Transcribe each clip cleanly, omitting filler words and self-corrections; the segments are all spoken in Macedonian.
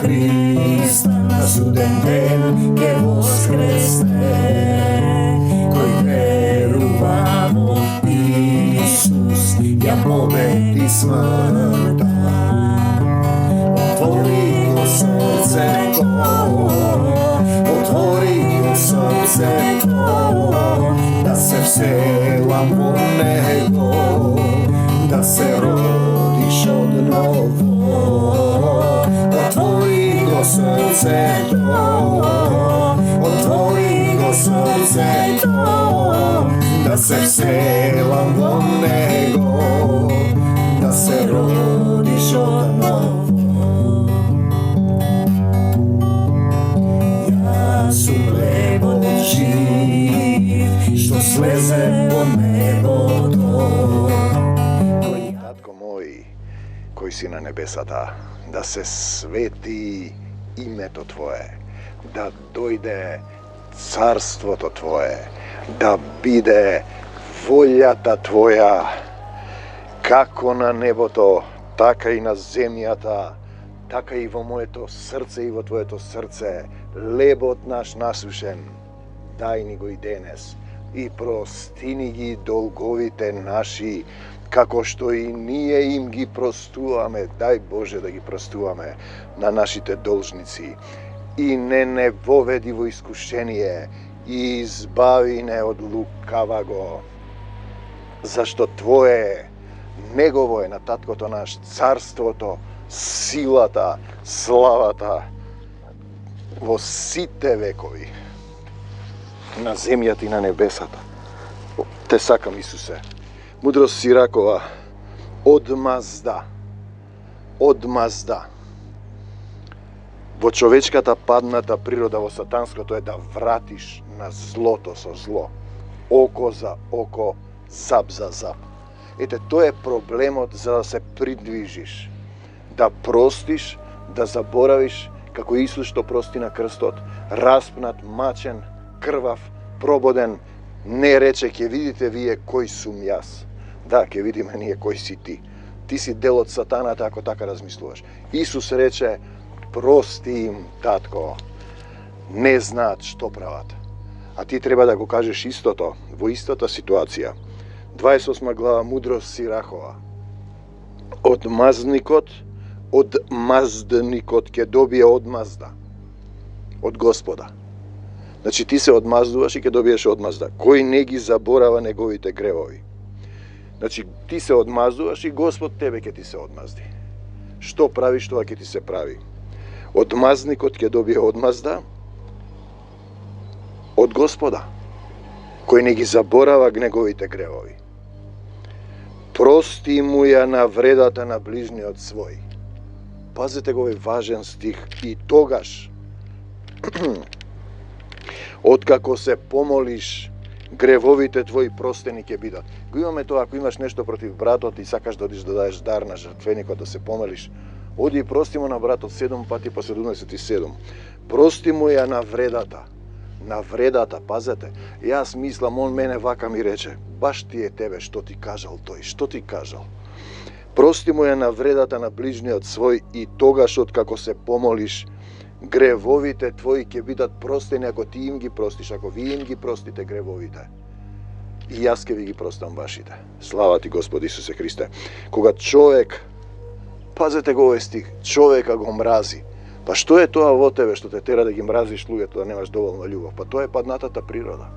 Христа на суден ден ќе воскресне. Кој верува во Исус, ја победи смртта. Отвори го срцето, отвори го срцето, да се вселам во него, да се родиш одново. Отвори го срцето, отвори го срцето, да се вселам во него, да се родиш одново. Јас сум хлебот жив, што слезе по небото. Татко мој, кој си на небесата, да се свети името Твое, да дојде царството Твое, да биде волјата Твоја, како на небото, така и на земјата, така и во моето срце и во Твоето срце. Лебот наш насушен, дај ни го и денес, и простини ги долговите наши, како што и ние им ги простуваме. Дај Боже да ги простуваме на нашите должници. И не воведи во искушение, и избави не од лукаваго. Зашто Твое е, Негово е на Таткото наш царството, силата, славата во сите векови, на земјата и на небесата. Те сакам, Исусе. Мудрост Сиракова, одмазда. Во човечката падната природа, во сатанското е да вратиш на злото со зло. Око за око, зап за зап. Ете, тоа е проблемот за да се придвижиш. Да простиш, да заборавиш, како Исус што прости на крстот, распнат, мачен, крвав, прободен, не рече, ќе видите вие кој сум јас. Да, ќе видиме ние кој си ти. Ти си дел од сатаната ако така размислуваш. Исус рече, прости им, татко, не знаат што прават. А ти треба да го кажеш истото, во истата ситуација. 28 глава Мудрост Сирахова. Одмазникот ќе добие одмазда од Господа. Значи ти се одмаздуваш и ќе добиеш одмазда. Кој не ги заборава неговите гревови. Значи ти се одмаздуваш и Господ тебе ќе ти се одмазди. Што правиш, тоа ќе ти се прави. Одмазникот ќе добие одмазда од Господа, кој не ги заборава неговите гревови. Прости му ја навредата на ближниот свој. Пазете го овој важен стих. И тогаш, откако се помолиш, гревовите твои простени ќе бидат. Го имаме тоа, ако имаш нешто против братот и сакаш да одиш да дадеш дар на жртвеникот, да се помолиш, оди и прости му на братот 7 пати по 77. Прости му ја навредата, пазете. Јас мислам, он мене вака ми рече, баш ти е тебе, што ти кажал тој, што ти кажал. Прости му ја навредата на ближниот свој и тогаш откако се помолиш, гревовите твои ќе бидат простени ако ти им ги простиш, ако ви им ги простите гревовите. И јас ќе ви ги простам вашите. Слава ти, Господи Исусе Христе. Кога човек, пазете го овој стих, човека го мрази. Па што е тоа во тебе што те тера да ги мразиш луѓето, да немаш доволно љубов? Па тоа е паднатата природа.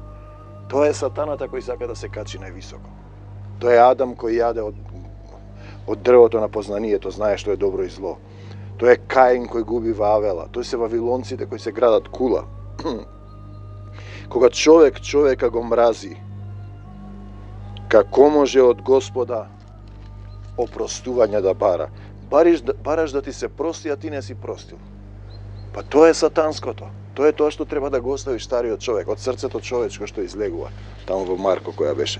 Тоа е сатаната кој сака да се качи највисоко. Тоа е Адам кој јаде од дрвото на познанието, знае што е добро и зло. Тоа е Каин кој губи Вавела. Тоа се вавилонците кои се градат кула. Кога човека го мрази, како може од Господа опростување да бара? Бараш да ти се прости, а ти не си простил. Па тоа е сатанското. Тоа е тоа што треба да го остави стариот човек, од срцето човечко што излегува. Таму во Марко која беше.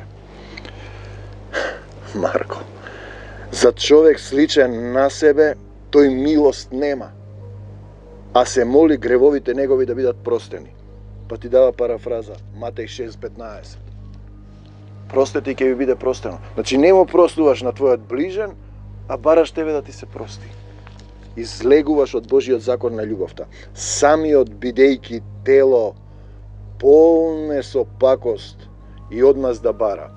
Марко. За човек сличен на себе, тој милост нема, а се моли гревовите негови да бидат простени. Па ти дава парафраза, Матеј 6:15. Простете и ќе ви биде простено. Значи не му простуваш на твојот ближен, а бараш тебе да ти се прости. излегуваш од Божиот закон на љубовта. Самиот бидејќи тело полне со пакост и одмазда бара.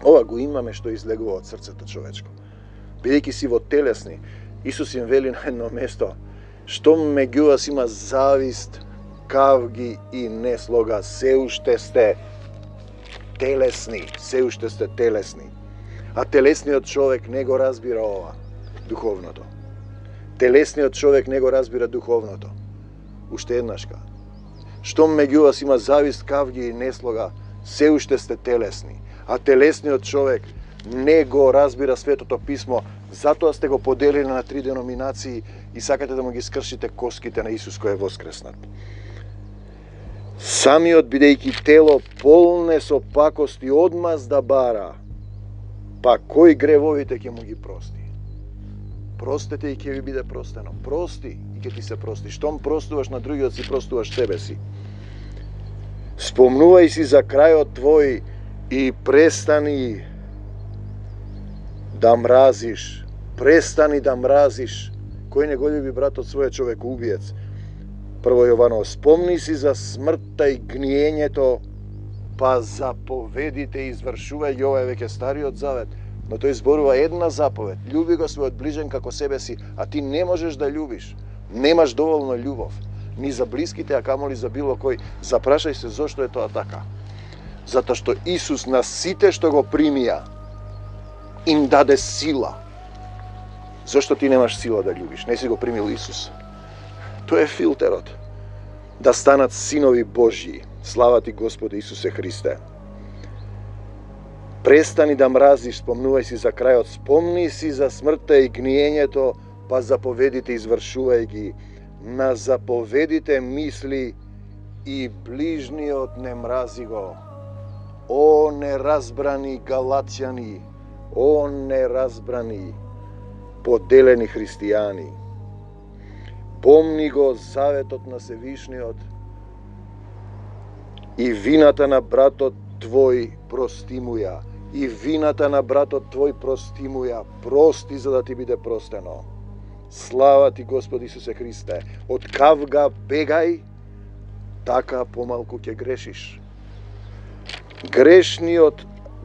Ова го имаме што излегува од срцето човечко. Бидејќи си во телесни, Исус им вели на едно место, што меѓу вас има завист, кавги и неслога, се уште сте телесни, се уште сте телесни. А телесниот човек не го разбира ова, духовното. Телесниот човек не го разбира духовното. Уште еднашка. Што меѓу вас има завист, кавги и неслога, се уште сте телесни. А телесниот човек не го разбира Светото Писмо, затоа сте го поделили на 3 деноминации и сакате да му ги скршите коските на Исус кој е воскреснат. Самиот бидејќи тело полне со пакост и одмазда бара, па кој гревовите ќе му ги прости? Простете и ќе ви биде простено. Прости и ќе ти се прости. Штом простуваш на другиот, си простуваш себе си. Спомнувај си за крајот твој и престани да мразиш. Престани да мразиш. Кој не го љуби братот својот, човек убиец. Прво Јованово, спомни си за смртта и гниењето, па заповедите извршувај. Ова е веќе Стариот Завет, но тој зборува една заповед. Љуби го својот ближен како себе си, а ти не можеш да љубиш. Немаш доволно љубов. Ни за блиските, а камоли за било кој. Запрашај се зошто е тоа така. Затоа што Исус на сите што го примија, им даде сила. Зошто ти немаш сила да љубиш? Не си го примил Исус. Тоа е филтерот. Да станат синови Божји. Слава ти Господи Исусе Христе. Престани да мразиш, спомнувај си за крајот, спомни си за смртта и гниењето, па заповедите извршувај ги. На заповедите мисли и ближниот не мрази го. О неразбрани галатјани, о неразбрани поделени христијани. Помни го заветот на Севишниот и вината на братот твој прости му ја. И вината на братот твој прости му ја. Прости за да ти биде простено. Слава ти Господи Исусе Христе. Од кавга бегај, така помалку ќе грешиш.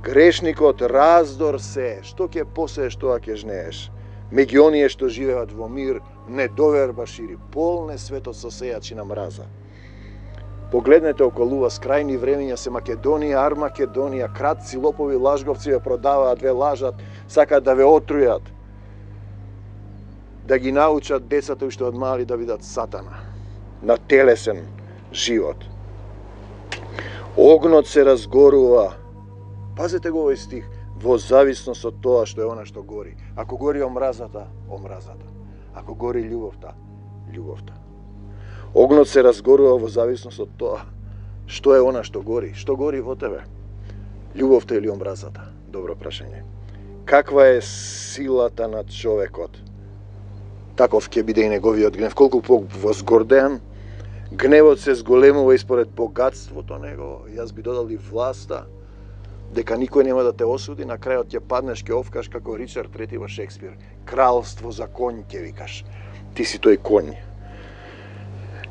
Грешникот раздор се. Што ќе посееш, тоа ќе жнееш. Меѓу оние што живеат во мир, недоверба шири, полне светот со сејачи на мраза. Погледнете околу вас, крајни времења се Македонија, Армакедонија, кратци, лопови, лажговци ве продаваат, ве лажат, сакаат да ве отрујат, да ги научат децата уште од мали да видат сатана, на телесен живот. Огнот се разгорува, пазете го овој стих, во зависност од тоа што е она што гори. Ако гори омразата, омразата. Ако гори љубовта, љубовта. Огнот се разгорува во зависност од тоа што е она што гори. Што гори во тебе? Љубовта или омразата? Добро прашање. Каква е силата на човекот? Таков ќе биде и неговиот гнев. Колку возгордеан, гневот се зголемува испоред богатството негово. Јас би додал и власта, дека никој нема да те осуди, на крајот ќе паднеш, ќе овкаш како Ричард III во Шекспир. Кралство за конј ќе викаш. Ти си тој конј.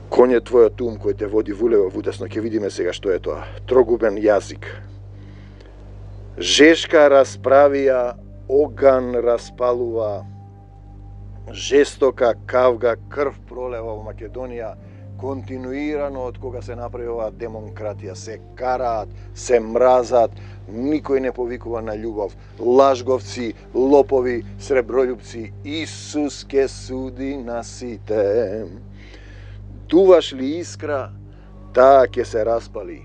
Конј е твојот ум кој те води вулево вудесно. Ќе видиме сега што е тоа. Трогубен јазик. Жешка расправија, оган распалува, жестока кавга, крв пролева во Македонија, континуирано од кога се направи оваа демократија. Се караат, се мразат, никој не повикува на љубов. Лажговци, лопови, среброљупци, Исус ке суди на сите. Дуваш ли искра, таа ќе се распали.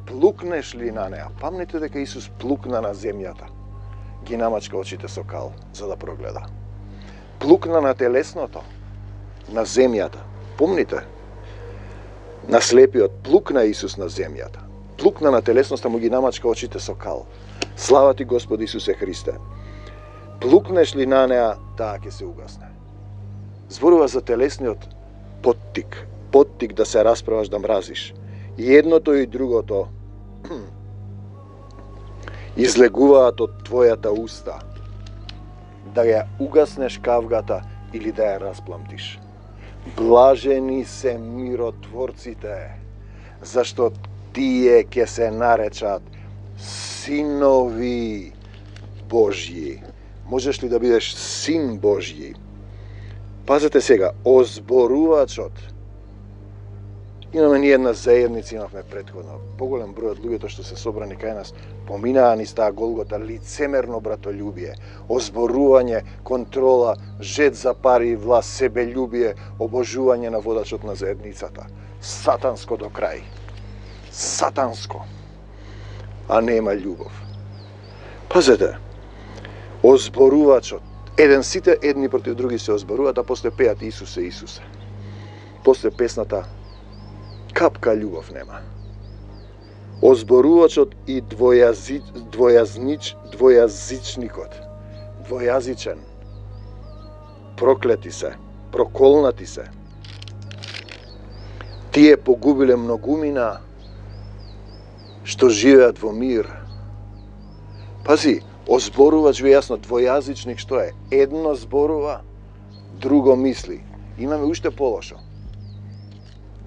Плукнеш ли на неа? Памнете дека Исус плукна на земјата. Ги намачка очите со кал, за да прогледа. Плукна на телесното, на земјата. Помните? На слепиот плукна Исус на земјата. Плукна на телесноста, му ги намачка очите со кал. Слава ти Господи Исусе Христе. Плукнеш ли на неа, таа ќе се угасне. Зборува за телесниот поттик. Поттик да се расправаш, да мразиш. И едното и другото излегуваат од твојата уста. Да ја угаснеш кавгата или да ја распламтиш. Блажени се миротворците, зашто тие ќе се наречат синови Божји. Можеш ли да бидеш син Божји? Пазете сега, озборувачот. Имаме ние една заедница, имавме претходно. Поголем број од луѓето што се собрани кај нас поминаа низ таа Голгота, лицемерно братолюбие, озборување, контрола, жет за пари и власт, себелюбие, обожување на водачот на заедницата. Сатанско до крај. Сатанско. А нема љубов. Пазете, озборувачот. Сите едни против други се озборуваат, а после пеат Исусе, Исусе. После песната капка љубов нема. Озборувачот и двојазичникот, двојазичен, проклети се, проколнати се. Тие погубиле многумина што живеат во мир. Пази, озборувач ви јасно, двојазичник што е? Едно зборува, друго мисли. Имаме уште полошо.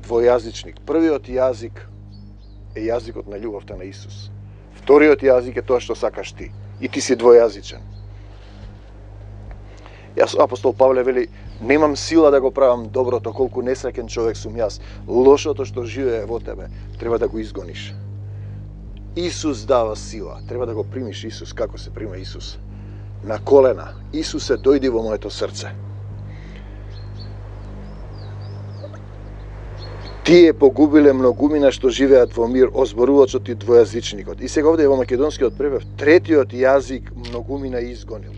Двојазичник. Првиот јазик е јазикот на љубовта на Исус. Вториот јазик е тоа што сакаш ти. И ти си двојазичен. Јас, апостол Павле вели, немам сила да го правам доброто, колку несреќен човек сум јас. Лошото што живее во тебе, треба да го изгониш. Исус дава сила. Треба да го примиш Исус. Како се прима Исус? На колена. Исусе, дојди во моето срце. Тие погубиле многумина што живеат во мир, озборувачот и двојазичникот. И сега овде во македонскиот превод, третиот јазик многумина изгонил.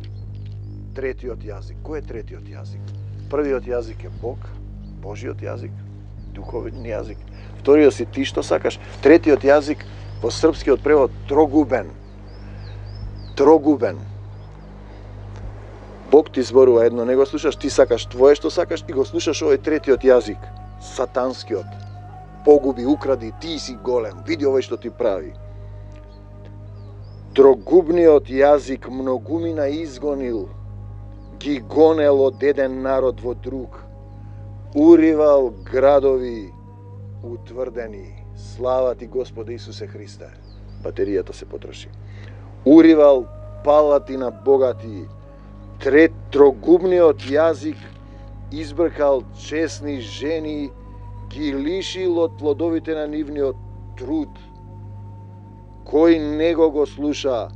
Третиот јазик. Кој е третиот јазик? Првиот јазик е Бог, Божиот јазик, духовен јазик. Вториот си ти што сакаш. Третиот јазик во српскиот превод трогубен. Трогубен. Бог ти зборува едно, не го слушаш, ти сакаш твое што сакаш и го слушаш овој третиот јазик. Сатанскиот. Погуби, укради, ти си голем, види овој што ти прави. Трогубниот јазик многумина изгонил, ги гонел од еден народ во друг, уривал градови утврдени. Слава ти Господи Исусе Христе. Батеријата се потроши. Уривал палати на богати. Трогубниот јазик избркал честни жени, ги лишил од плодовите на нивниот труд. Кој него го слуша,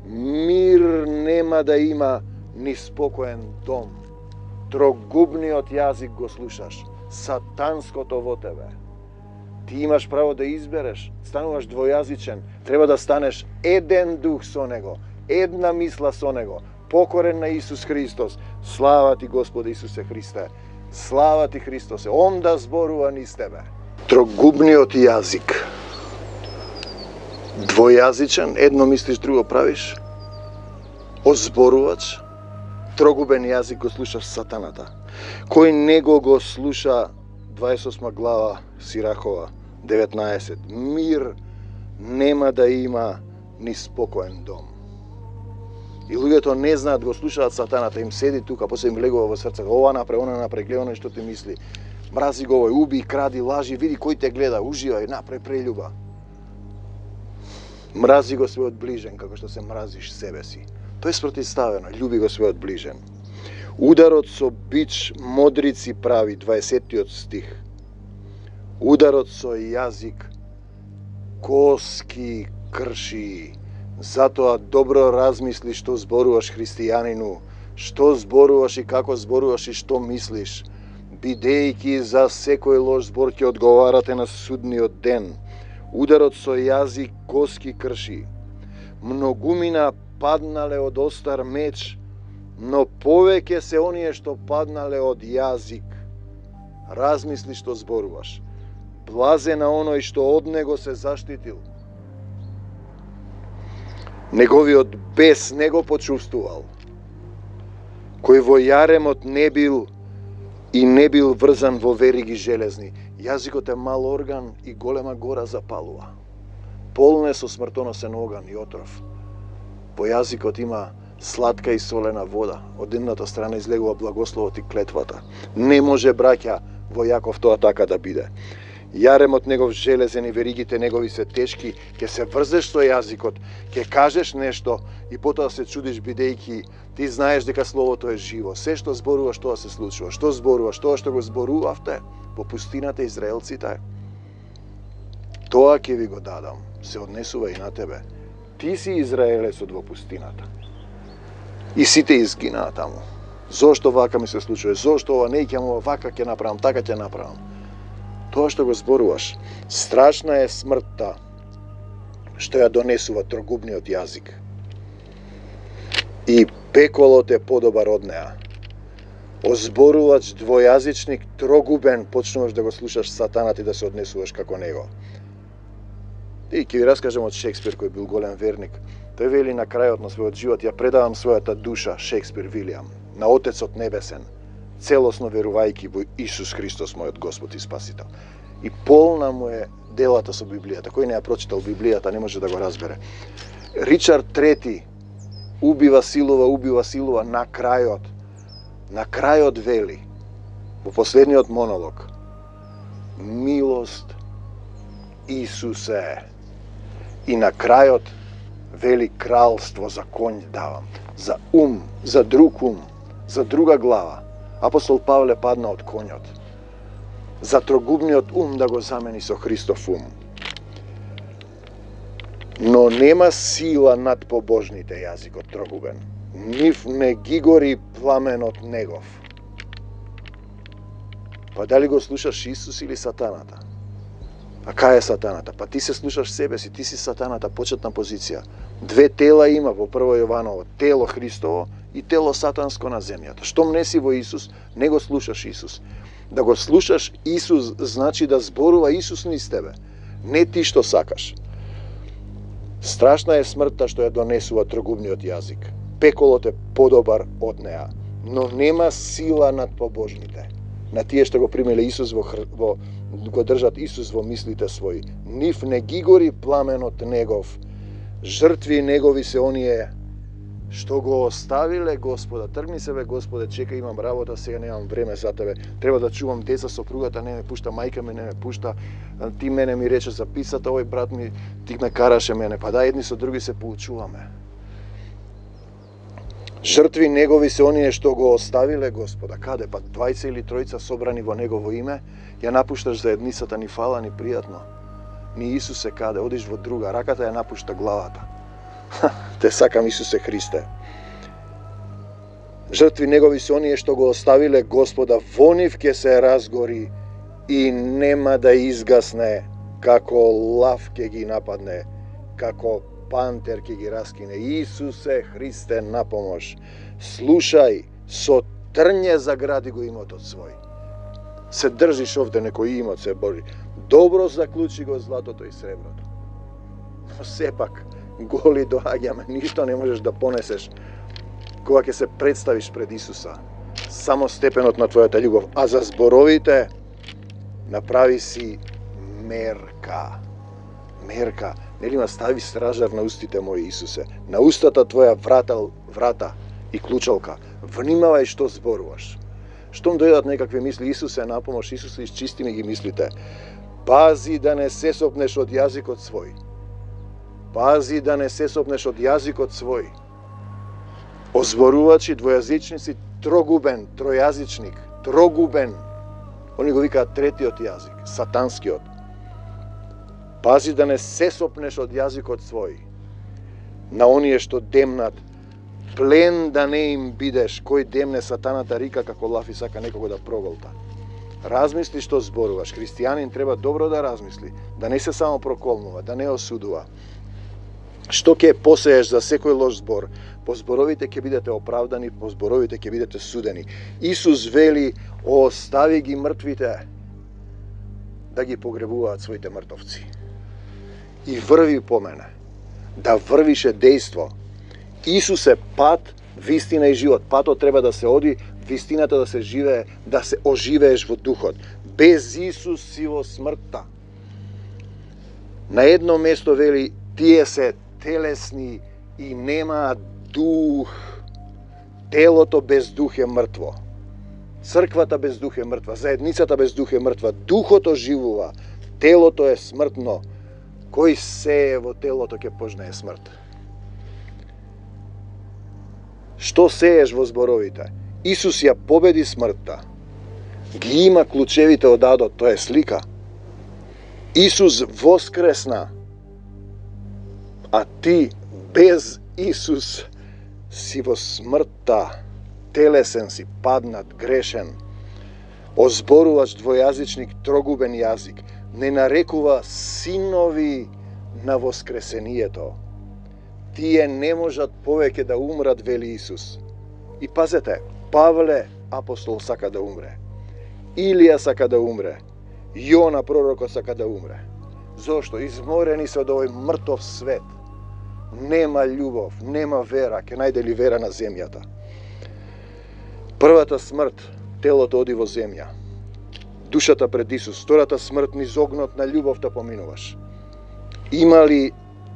мир нема да има, ни спокоен дом. Трогубниот јазик го слушаш, сатанското во тебе. Ти имаш право да избереш, стануваш двојазичен, треба да станеш еден дух со него, една мисла со него, покорен на Исус Христос. Слава ти Господи Исусе Христе. Слава ти Христосе. Он да зборува низ тебе. Трогубниот јазик. Двојазичен, едно мислиш, друго правиш. Озборувач. Трогубен јазик го слушаш сатаната. Кој него го слуша, 28 глава Сирахова 19. Мир нема да има ни спокоен дом. И луѓето не знаат, го слушаат сатаната, им седи тука, после им легува во срцето, ова напре, она напре, гледа што ти мисли. Мрази го овој, уби, кради, лажи, види кој те гледа, уживај, напре прелюба. Мрази го својот ближен, како што се мразиш себе си. Тоа е спротивставено, љуби го својот ближен. Ударот со бич модрици прави, 20 стих. Ударот со јазик коски крши. Затоа добро размисли што зборуваш, христијанину, што зборуваш и како зборуваш и што мислиш. Бидејќи за секој лош збор ќе одговарате на судниот ден. Ударот со јазик коски крши. Многумина паднале од остар меч, но повеќе се оние што паднале од јазик. Размисли што зборуваш. Блазен на оној што од него се заштитил. Неговиот бес не го почувствувал. Кој во јаремот не бил и не бил врзан во вериги железни. Јазикот е мал орган и голема гора запалува. Полн е со смртоносен оган и отров. По јазикот има сладка и солена вода. Од едната страна излегува благословот и клетвата. Не може, браќа, во Јаков тоа така да биде. Јаремот негов железен и веригите негови се тешки, ќе се врзеш со јазикот, ќе кажеш нешто и потоа се чудиш бидејќи ти знаеш дека словото е живо. Се што зборуваш тоа се случува. Што зборуваш? Тоа што го зборувавте во пустината израелците. Тоа ќе ви го дадам. Се однесува и на тебе. Ти си израелецот во пустината. И сите изгинаа таму. Зошто вака ми се случува? Зошто ова не ќе му вака ќе направам, така ќе направам? Тоа што го зборуваш. Страшна е смртта што ја донесува трогубниот јазик. И пеколот е подобар од неа. Озборувач, двојазичник, трогубен, почнуваш да го слушаш сатанат и да се однесуваш како него. И ќе ви раскажем од Шекспир, кој бил голем верник. Тој вели на крајот на својот живот: ја предавам својата душа, Шекспир Вилијам, на Отецот Небесен, целосно верувајќи во Исус Христос, мојот Господ и Спасител. И полна му е делата со Библијата. Кој не ја прочитал Библијата, не може да го разбере. Ричард III убива, силува на крајот. На крајот вели, во последниот монолог: милост, Исусе. И на крајот вели: кралство за конј давам, за ум, за друг ум, за друга глава. Апостол Павле падна од конјот. За трогубниот ум да го замени со Христов ум. Но нема сила над побожните јазикот трогубен. Нив не ги гори пламенот негов. Па дали го слушаш Исус или сатаната? А кај е сатаната? Па ти се слушаш себе си, ти си сатаната, почетна позиција. Две тела има во Прво Јованово: тело Христово и тело сатанско на земјата. Штом не си во Исус, не го слушаш Исус. Да го слушаш Исус значи да зборува Исус низ тебе, не ти што сакаш. Страшна е смртта што ја донесува трогубниот јазик. Пеколот е подобар од неа, но нема сила над побожните. На тие што го примеле Исус го држат Исус во мислите своји. Нив не ги гори пламенот негов. Жртви негови се оние што го оставиле Господа. Тргни се, бе, Господе, чека, имам работа, сега немам време за тебе. Треба да чувам деца, сопругата не ме пушта, мајка ме не ме пушта. Ти мене ми рече за писата, овој брат ми, ти ме караше мене. Па да, едни со други се поучуваме. Жртви негови се оние што го оставиле Господа. Каде? Па 20 или 3 собрани во Негово име, ја напушташ за едницата, ни фала, ни пријатно. Ни Исусе каде? Одиш во друга, раката ја напушта главата. Те сакам, Исусе Христе. Жртви негови се оние што го оставиле Господа, во нив ќе се разгори и нема да изгасне, како лав ќе ги нападне, како пантер ќе ги раскине. Исусе Христе, на помош. Слушај, со трње загради го имотот свој. Се држиш овде, некој имот се бори. Добро заклучи го златото и среброто. Но сепак, голи доаѓаме, ништо не можеш да понесеш кога ќе се представиш пред Исуса. Само степенот на твојата љубов. А за зборовите направи си мерка. Мерка. Нели ма стави стражар на устите мои, Исусе. На устата твоја врата и клучалка. Внимавај што зборуваш. Штом дојдат некакви мисли, Исусе, на помош, Исусе, изчисти ми ги мислите. Пази да не се сопнеш од јазикот свој. Пази да не се сопнеш од јазикот свој. Озборувачи, двојазичници, трогубен, тројазичник, трогубен. Они го викаат третиот јазик, сатанскиот. Пази да не се сопнеш од јазикот свој. На оние што демнат, плен да не им бидеш. Кој демне, сатаната рика како лав и сака некого да проголта. Размисли што зборуваш. Христијанин треба добро да размисли, да не се само проколнува, да не осудува. Што ќе посееш за секој лош збор, по зборовите ќе бидете оправдани, по зборовите ќе бидете судени. Исус вели: остави ги мртвите да ги погребуваат своите мртовци. И врви по мене. Да врвише дејство. Исус е пат, вистина и живот. Патот треба да се оди, вистината да се живее, да се оживееш во духот. Без Исус си во смртта. На едно место вели: тие се телесни и немаат дух. Телото без дух е мртво. Црквата без дух е мртва, заедницата без дух е мртва, духото живува, телото е смртно. Кој сее во телото ќе пожнее смрт. Што сееш во зборовите? Исус ја победи смртта. Ги има клучевите од адот, тоа е слика. Исус воскресна, а ти без Исус си во смртта, телесен си, паднат, грешен. Озборувач двојазичник, трогубен јазик, не нарекува синови на воскресението. Тие не можат повеќе да умрат, вели Исус. И пазете, Павле апостол сака да умре. Илија сака да умре. Јона пророкот сака да умре. Зошто? Изморени се од овој мртов свет. Нема љубов, нема вера, ќе најде ли вера на земјата? Првата смрт, телото оди во земја. Душата пред Исус. Втората смрт, низ огнот на љубовта поминуваш. Има ли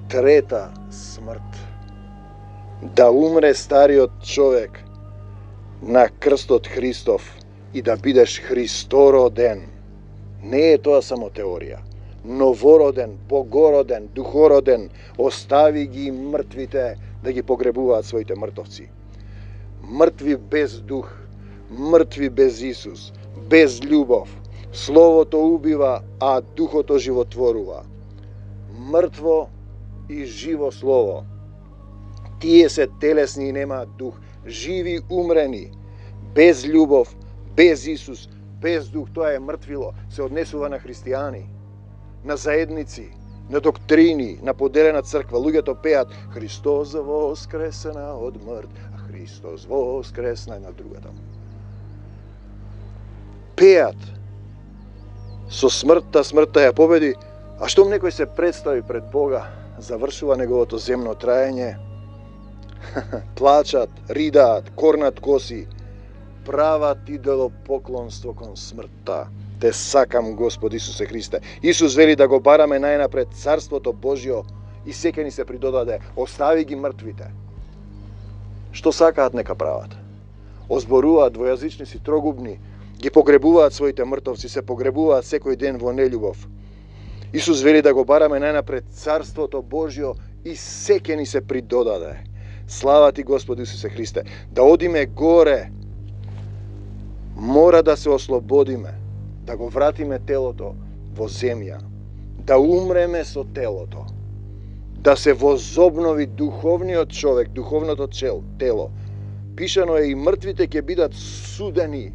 трета смрт? Да умре стариот човек на крстот Христов и да бидеш Христороден. Не е тоа само теорија. Новороден, богороден, духороден, остави ги мртвите да ги погребуваат своите мртовци. Мртви без дух, мртви без Исус, без љубов. Словото убива, а духото животворува. Мртво и живо слово. Тие се телесни и немаат дух. Живи умрени, без љубов, без Исус, без дух. Тоа е мртвило. Се однесува на христијани, на заедници, на доктрини, на поделена црква. Луѓето пеат Христос воскресена од мрт, а Христос воскресна на другата. Пеат со смртта, смртта ја победи, а штом некој се представи пред Бога, завршува неговото земно траење, плачат, ридаат, корнат коси, прават идолопоклонство кон смртта. Те сакам, Господ Исусе Христе. Исус вели да го бараме најнапред Царството Божјо и секој ни се придодаде. Остави ги мртвите. Што сакаат нека прават. Озборуваат двојазичници, трогубни, ги погребуваат своите мртовци, се погребуваат секој ден во нељубов. Исус вели да го бараме најнапред Царството Божјо и секој ни се придодаде. Слава ти, Господ Исусе Христе. Да одиме горе, мора да се ослободиме, да го вратиме телото во земја, да умреме со телото, да се возобнови духовниот човек, духовното тело. Пишано е и мртвите ќе бидат судени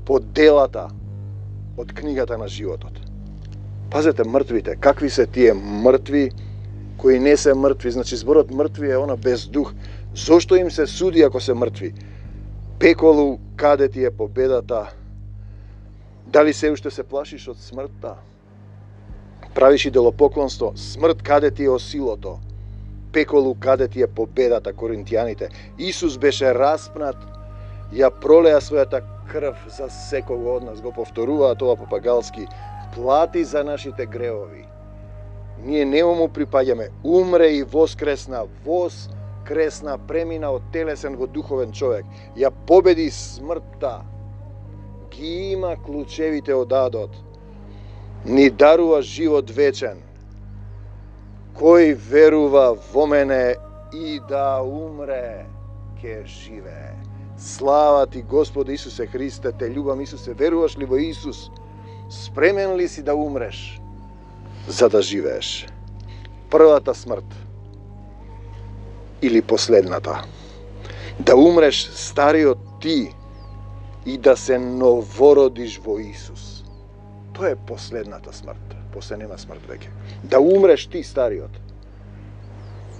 по делата од книгата на животот. Пазете, мртвите, какви се тие мртви кои не се мртви? Значи зборот мртви е она без дух. Зошто им се суди ако се мртви? Пеколу, каде ти е победата? Дали се уште се плашиш од смртта? Правиш идолопоклонство? Смрт, каде ти е осилото? Пеколу, каде ти е победата? Коринтијаните. Исус беше распнат, ја пролеа својата крв за секого од нас. Го повторува тоа папагалски. Плати за нашите греови. Ние не му припаѓаме. Умре и воскресна. Воскресна, премина од телесен во духовен човек. Ја победи смртта. Ги има клучевите од адот. Ни дарува живот вечен. Кој верува во мене и да умре, ке живее. Слава ти, Господи Исусе Христе, те љубам, Исусе. Веруваш ли во Исус? Спремен ли си да умреш за да живееш? Првата смрт или последната? Да умреш стариот ти и да се новородиш во Исус. Тоа е последната смрт. После нема смрт веќе. Да умреш ти стариот.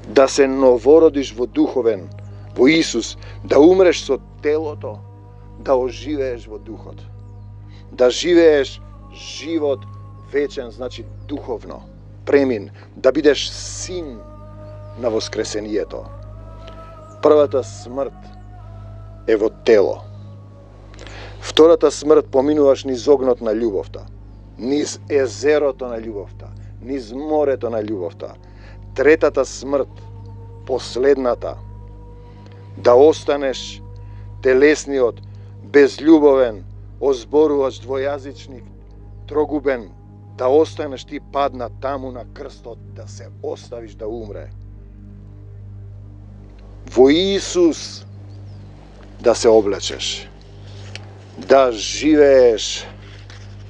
Да се новородиш во духовен, во Исус. Да умреш со телото, да оживееш во духот. Да живееш живот вечен, значи духовно. Премин, да бидеш син на воскресението. Првата смрт е во тело. Втората смрт поминуваш низ огнот на љубовта, низ езерото на љубовта, низ морето на љубовта. Третата смрт, последната, да останеш телесниот, безљубовен, озборувач, двојазичник, трогубен, да останеш ти падна таму на крстот, да се оставиш да умре. Во Исус да се облечеш, да живееш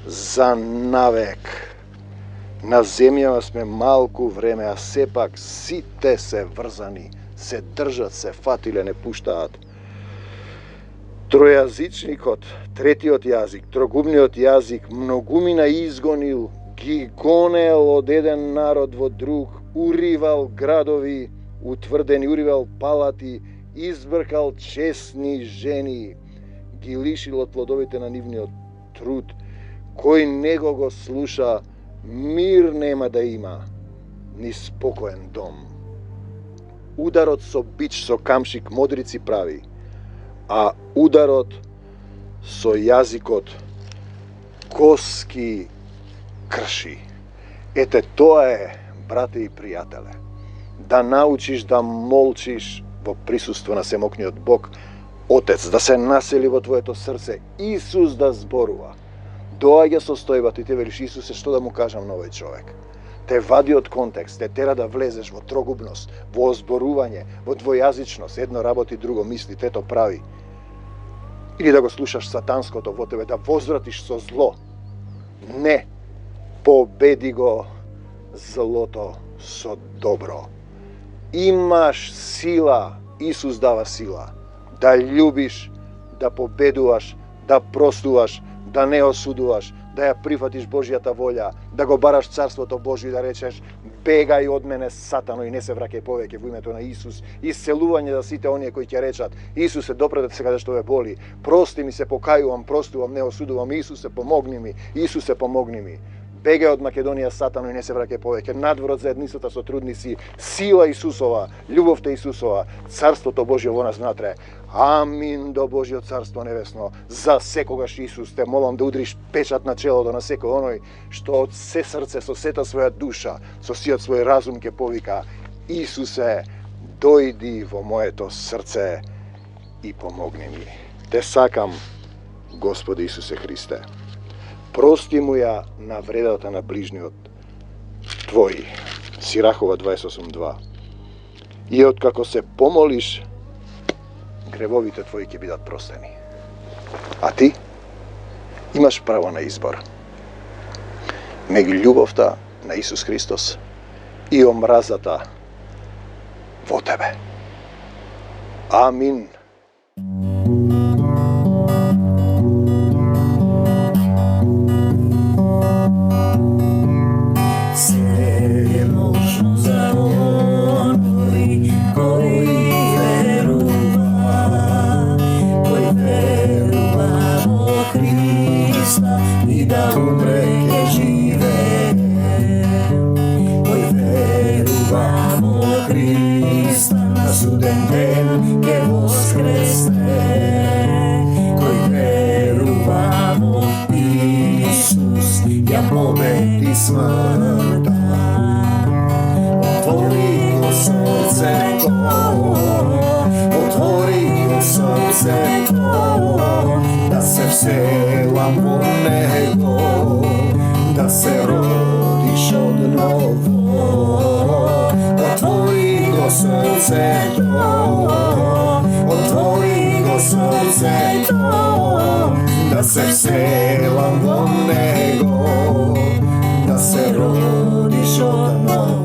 за навек. На земјава сме малку време, а сепак сите се врзани, се држат, се фатиле, не пуштаат. Тројазичникот, третиот јазик, трогубниот јазик, многумина изгонил, ги гонел од еден народ во друг, уривал градови, утврдени, уривал палати, избркал честни жени, ги лишил од плодовите на нивниот труд. Кој него го слуша, мир нема да има, ни спокоен дом. Ударот со бич, со камшик модрици прави, а ударот со јазикот коски крши. Ете, тоа е, брате и пријателе, да научиш да молчиш во присуство на Семокниот Бог, Отец, да се насели во твоето срце, Исус да зборува. Доаѓа состојбата и те велиш, Исусе, што да му кажам на овој човек? Те вади од контекст, те тера да влезеш во трогубност, во озборување, во двојазичност, едно работи, друго мисли, трето прави. Или да го слушаш сатанското во тебе, да возвратиш со зло. Не, победи го злото со добро. Имаш сила, Исус дава сила, да љубиш, да победуваш, да простуваш, да не осудуваш, да ја прифатиш Божјата волја, да го бараш Царството Божјо и да речеш, бегај од мене, сатано, и не се враќај повеќе во името на Исус. Исцелување за сите оние кои ќе речат, Исусе, допредете се каде што ве боли, прости ми се, покајувам, простувам, не осудувам, Исусе, помогни ми, Исусе, помогни ми. Бегај од Македонија, сатано, и не се враќај повеќе. Надвор од заедницата со трудници, сила Исусова, љубовта Исусова, Царството Божјо во нас внатре. Амин до Божјо Царство Небесно. За секогаш, Исус, те молам да удриш печат на челото на секој оној што од се срце, со сета своја душа, со сиот свој разум ке повика, Исусе, дојди во моето срце и помогни ми. Те сакам, Господи Исусе Христе. Прости му ја навредата на ближниот твој. Сирахова 28:2. И откако се помолиш, гревовите твои ќе бидат простени. А ти имаш право на избор. Меѓу љубовта на Исус Христос и омразата во тебе. Амин. Суден ден ке воскресне, кој верува во Исус, ја победи смртта. Отвори го срцето, отвори го срцето, да се вселам во него, да се родиш одново. Отвори го срцето, отвори го срцето, да се вселам во него, да се родиш одново.